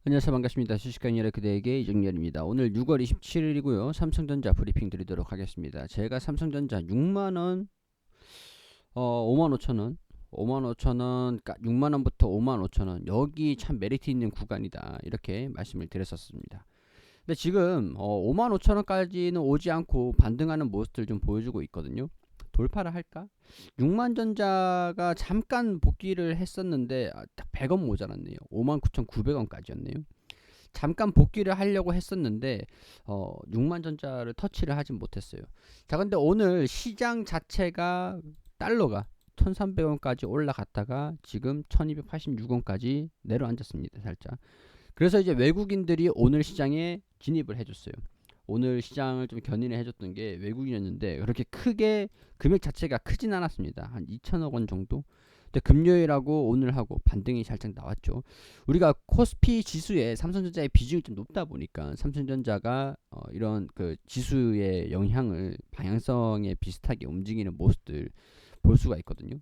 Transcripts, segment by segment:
안녕하세요. 반갑습니다. 주식강연의 그대에게 이정렬입니다. 오늘 6월 27일이고요. 삼성전자 브리핑 드리도록 하겠습니다. 제가 삼성전자 6만원, 55,000원, 55,000원, 6만원부터 55,000원, 여기 참 메리트 있는 구간이다. 이렇게 말씀을 드렸었습니다. 근데 지금 55,000원까지는 오지 않고 반등하는 모습들 좀 보여주고 있거든요. 돌파를 할까? 6만전자가 잠깐 복귀를 했었는데 딱 100원 모자랐네요. 59,900원까지였네요. 잠깐 복귀를 하려고 했었는데 6만전자를 터치를 하진 못했어요. 자, 근데 오늘 시장 자체가 달러가 1,300원까지 올라갔다가 지금 1,286원까지 내려앉았습니다. 살짝. 그래서 이제 외국인들이 오늘 시장에 진입을 해줬어요. 오늘 시장을 좀 견인을 해줬던 게 외국인이었는데 그렇게 크게 금액 자체가 크진 않았습니다. 한 2천억 원 정도. 근데 금요일하고 오늘하고 반등이 살짝 나왔죠. 우리가 코스피 지수에 삼성전자의 비중이 좀 높다 보니까 삼성전자가 이런 그 지수의 영향을 방향성에 비슷하게 움직이는 모습들 볼 수가 있거든요.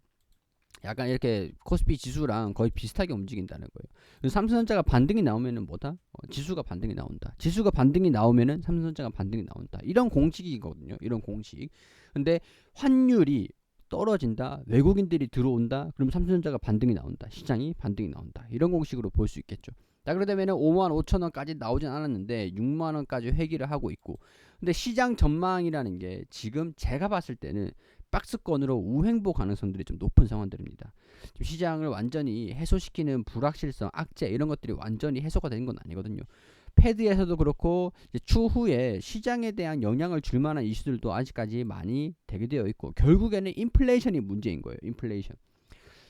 약간 이렇게 코스피 지수랑 거의 비슷하게 움직인다는 거예요. 삼성전자가 반등이 나오면은 뭐다? 지수가 반등이 나온다. 지수가 반등이 나오면은 삼성전자가 반등이 나온다. 이런 공식이거든요. 이런 공식. 근데 환율이 떨어진다. 외국인들이 들어온다. 그럼 삼성전자가 반등이 나온다. 시장이 반등이 나온다. 이런 공식으로 볼 수 있겠죠. 자, 그러다면은 55,000원까지 나오진 않았는데 6만원까지 회귀를 하고 있고, 근데 시장 전망이라는 게 지금 제가 봤을 때는 박스권으로 우행보 가능성들이 좀 높은 상황들입니다. 지금 시장을 완전히 해소시키는 불확실성, 악재 이런 것들이 완전히 해소가 되는 건 아니거든요. 패드에서도 그렇고 이제 추후에 시장에 대한 영향을 줄 만한 이슈들도 아직까지 많이 대기되어 있고, 결국에는 인플레이션이 문제인 거예요. 인플레이션.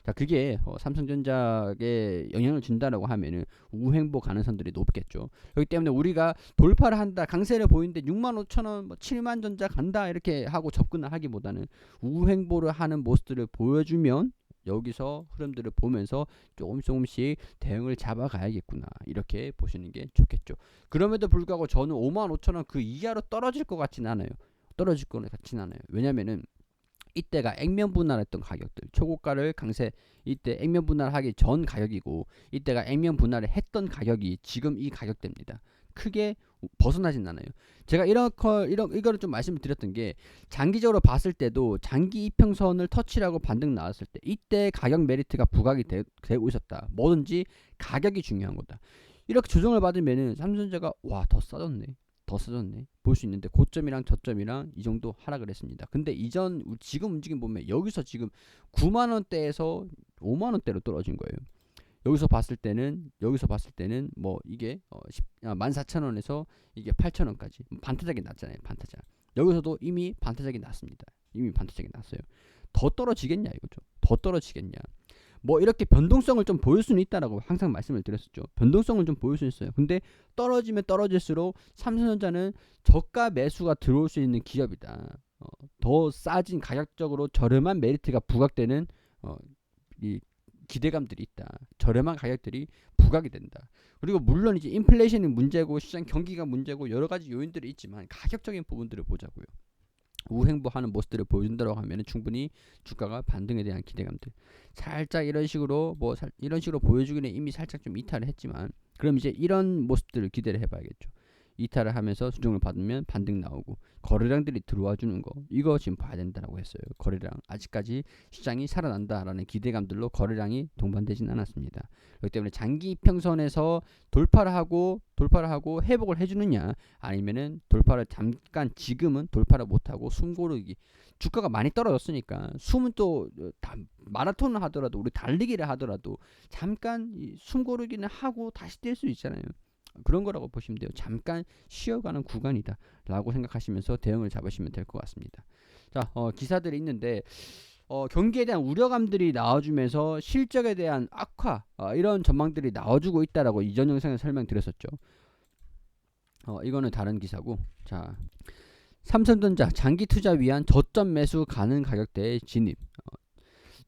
자, 그게 삼성전자에 영향을 준다라고 하면은 우행보 가능성들이 높겠죠. 그렇기 때문에 우리가 돌파를 한다, 강세를 보이는데 65,000원, 7만 전자 간다 이렇게 하고 접근을 하기보다는 우행보를 하는 모습들을 보여주면 여기서 흐름들을 보면서 조금씩 대응을 잡아가야겠구나, 이렇게 보시는 게 좋겠죠. 그럼에도 불구하고 저는 55,000원 그 이하로 떨어질 것 같진 않아요. 떨어질 것 같진 않아요. 왜냐면은 이때가 액면 분할했던 가격들, 초고가를 강세, 이때 액면 분할하기 전 가격이고 이때가 액면 분할을 했던 가격이 지금 이 가격대입니다. 크게 벗어나진 않아요. 제가 이거를 좀 말씀을 드렸던 게, 장기적으로 봤을 때도 장기 이평선을 터치하고 반등 나왔을 때 이때 가격 메리트가 부각이 되고 있었다. 뭐든지 가격이 중요한 거다. 이렇게 조정을 받으면은 삼성전자가 와, 더 싸졌네, 더 싸졌네 볼 수 있는데, 고점이랑 저점이랑 이 정도 하락을 했습니다. 근데 이전 지금 움직임 보면 여기서 지금 9만원대에서 5만원대로 떨어진 거예요. 여기서 봤을 때는 뭐 이게 14,000원에서 이게 8,000원까지 반타작이 났잖아요. 반타작. 여기서도 이미 반타작이 났습니다. 이미 반타작이 났어요. 더 떨어지겠냐 이거죠. 더 떨어지겠냐. 뭐 이렇게 변동성을 좀 보일 수는 있다라고 항상 말씀을 드렸었죠. 변동성을 좀 보일 수 있어요. 근데 떨어지면 떨어질수록 삼성전자는 저가 매수가 들어올 수 있는 기업이다. 더 싸진, 가격적으로 저렴한 메리트가 부각되는 이 기대감들이 있다. 저렴한 가격들이 부각이 된다. 그리고 물론 이제 인플레이션이 문제고 시장 경기가 문제고 여러 가지 요인들이 있지만 가격적인 부분들을 보자고요. 우행보하는 모습들을 보여준다고 하면 충분히 주가가 반등에 대한 기대감들, 살짝 이런 식으로 이런 식으로 보여주기는 이미 살짝 좀 이탈을 했지만, 그럼 이제 이런 모습들을 기대를 해봐야겠죠. 이탈을 하면서 수정을 받으면 반등 나오고 거래량들이 들어와 주는 거, 이거 지금 봐야 된다라고 했어요. 거래량 아직까지 시장이 살아난다라는 기대감들로 거래량이 동반되진 않았습니다. 그렇기 때문에 장기 이평선에서 돌파를 하고 회복을 해주느냐, 아니면은 돌파를 잠깐 지금은 돌파를 못하고 숨고르기, 주가가 많이 떨어졌으니까 숨은 또 마라톤을 하더라도, 우리 달리기를 하더라도 잠깐 숨고르기는 하고 다시 뛸 수 있잖아요. 그런 거라고 보시면 돼요. 잠깐 쉬어가는 구간이다 라고 생각하시면서 대응을 잡으시면 될 것 같습니다. 자, 기사들이 있는데 경기에 대한 우려감들이 나와주면서 실적에 대한 악화, 이런 전망들이 나와주고 있다라고 이전 영상에 설명드렸었죠. 이거는 다른 기사고, 자, 삼성전자 장기 투자 위한 저점 매수 가능 가격대의 진입,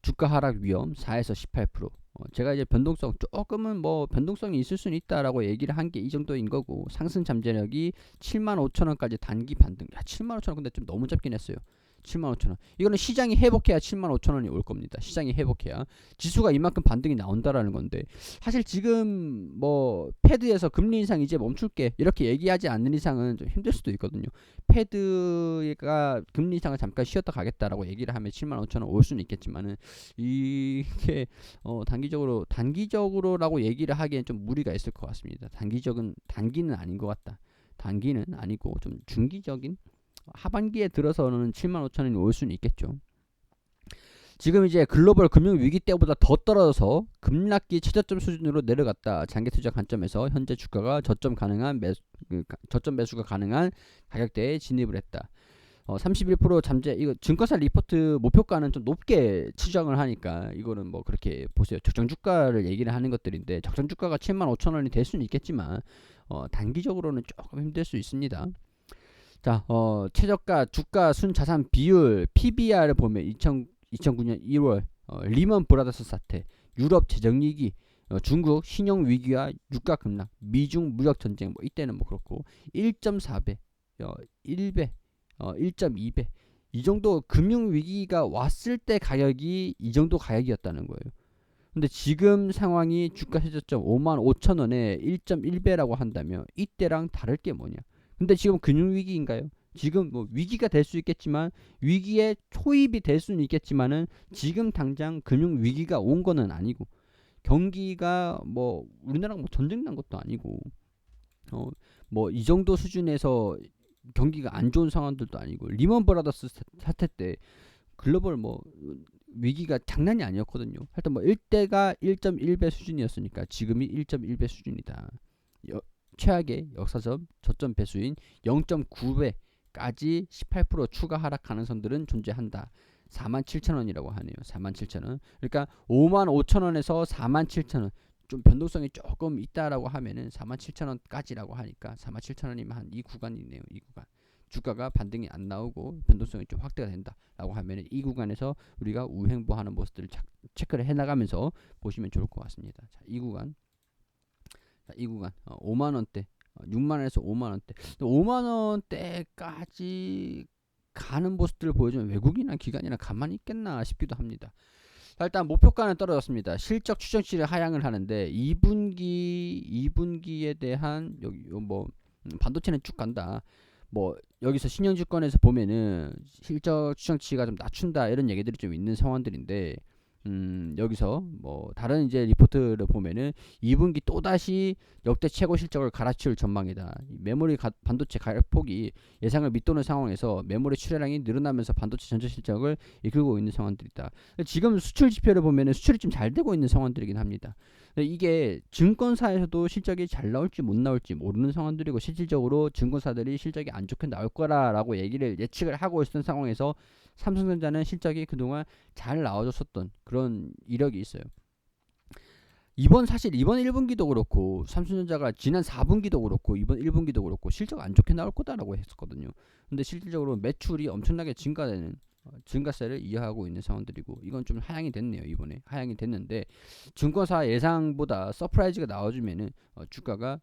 주가 하락 위험 4에서 18%. 제가 이제 변동성 조금은 뭐 변동성이 있을 수는 있다라고 얘기를 한 게 이 정도인 거고, 상승 잠재력이 75,000원까지 단기 반등. 야, 75,000원 근데 좀 너무 잡긴 했어요. 75,000원. 이거는 시장이 회복해야 75,000원이 올 겁니다. 시장이 회복해야 지수가 이만큼 반등이 나온다라는 건데, 사실 지금 뭐 패드에서 금리 인상 이제 멈출게 이렇게 얘기하지 않는 이상은 좀 힘들 수도 있거든요. 패드가 금리 인상을 잠깐 쉬었다 가겠다라고 얘기를 하면 75,000원 올 수는 있겠지만은, 이게 단기적으로라고 얘기를 하기엔 좀 무리가 있을 것 같습니다. 단기는 아닌 것 같다. 단기는 아니고 좀 중기적인, 하반기에 들어서는 75,000원이 올 수는 있겠죠. 지금 이제 글로벌 금융 위기 때보다 더 떨어져서 급락기 최저점 수준으로 내려갔다. 장기 투자 관점에서 현재 주가가 저점 매수가 가능한 가격대에 진입을 했다. 31% 잠재, 이거 증권사 리포트 목표가는 좀 높게 추정을 하니까 이거는 뭐 그렇게 보세요. 적정 주가를 얘기를 하는 것들인데, 적정 주가가 75,000원이 될 수는 있겠지만 단기적으로는 조금 힘들 수 있습니다. 자, 최저가 주가 순자산 비율 PBR을 보면 2009년 1월 리먼 브라더스 사태, 유럽 재정위기, 중국 신용 위기와 유가 급락, 미중 무역 전쟁, 뭐 이때는 뭐 그렇고 1.4배, 1배, 1.2배, 이 정도 금융 위기가 왔을 때 가격이 이 정도 가격이었다는 거예요. 근데 지금 상황이 주가 최저점 55,000원에 1.1배라고 한다면 이때랑 다를 게 뭐냐? 근데 지금 금융 위기인가요? 지금 뭐 위기가 될 수 있겠지만, 위기에 초입이 될 수는 있겠지만은 지금 당장 금융 위기가 온 거는 아니고, 경기가 뭐 우리나라가 뭐 전쟁 난 것도 아니고, 뭐 이 정도 수준에서 경기가 안 좋은 상황들도 아니고, 리먼 브라더스 사태 때 글로벌 뭐 위기가 장난이 아니었거든요. 하여튼 뭐 1대가 1.1배 수준이었으니까 지금이 1.1배 수준이다. 최악의 역사적 저점 배수인 0.9배까지 18% 추가 하락 가능성들은 존재한다. 47,000원이라고 하네요. 47,000원. 그러니까 55,000원에서 47,000원. 좀 변동성이 조금 있다라고 하면은 47,000원까지라고 하니까 47,000원이면 한 이 구간이네요. 이 구간. 주가가 반등이 안 나오고 변동성이 좀 확대가 된다라고 하면은 이 구간에서 우리가 우행보하는 모습들을 체크를 해나가면서 보시면 좋을 것 같습니다. 자, 이 구간. 5만원대, 6만원에서 5만원대, 5만원대까지 가는 모습들을 보여주면 외국인이나 기관이나 가만히 있겠나 싶기도 합니다. 일단 목표가는 떨어졌습니다. 실적 추정치를 하향을 하는데 2분기에 대한 여기 뭐 반도체는 쭉 간다. 뭐 여기서 신영증권에서 보면은 실적 추정치가 좀 낮춘다 이런 얘기들이 좀 있는 상황들인데, 여기서 뭐 다른 이제 리포트를 보면은 2분기 또다시 역대 최고 실적을 갈아치울 전망이다. 메모리 반도체 가격폭이 예상을 밑도는 상황에서 메모리 출하량이 늘어나면서 반도체 전체 실적을 이끌고 있는 상황들이다. 지금 수출 지표를 보면은 수출이 좀 잘 되고 있는 상황들이긴 합니다. 이게 증권사에서도 실적이 잘 나올지 못 나올지 모르는 상황들이고, 실질적으로 증권사들이 실적이 안 좋게 나올 거라라고 얘기를 예측을 하고 있었던 상황에서 삼성전자는 실적이 그동안 잘 나와줬었던 그런 이력이 있어요. 이번 1분기도 그렇고, 삼성전자가 지난 4분기도 그렇고 이번 1분기도 그렇고 실적 안 좋게 나올 거다라고 했었거든요. 근데 실질적으로 매출이 엄청나게 증가되는, 증가세를 이어가고 있는 상황들이고, 이건 좀 하향이 됐네요. 이번에 하향이 됐는데, 증권사 예상보다 서프라이즈가 나와주면은 주가가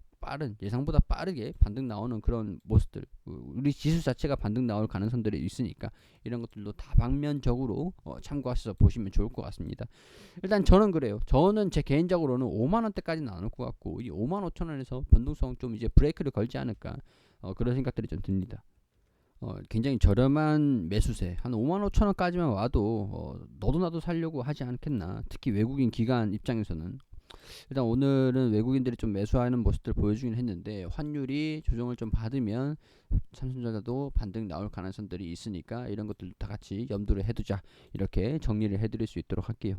예상보다 빠르게 반등 나오는 그런 모습들, 우리 지수 자체가 반등 나올 가능성들이 있으니까 이런 것들도 다방면적으로 참고하셔서 보시면 좋을 것 같습니다. 일단 저는 그래요. 저는 제 개인적으로는 5만원대까지 나올 것 같고, 이 55,000원에서 변동성 좀 이제 브레이크를 걸지 않을까, 그런 생각들이 좀 듭니다. 굉장히 저렴한 매수세 한 55,000원까지만 와도 너도 나도 살려고 하지 않겠나. 특히 외국인 기관 입장에서는. 일단 오늘은 외국인들이 좀 매수하는 모습들 보여주긴 했는데, 환율이 조정을 좀 받으면 삼성전자도 반등 나올 가능성들이 있으니까 이런 것들도 다 같이 염두를 해두자, 이렇게 정리를 해드릴 수 있도록 할게요.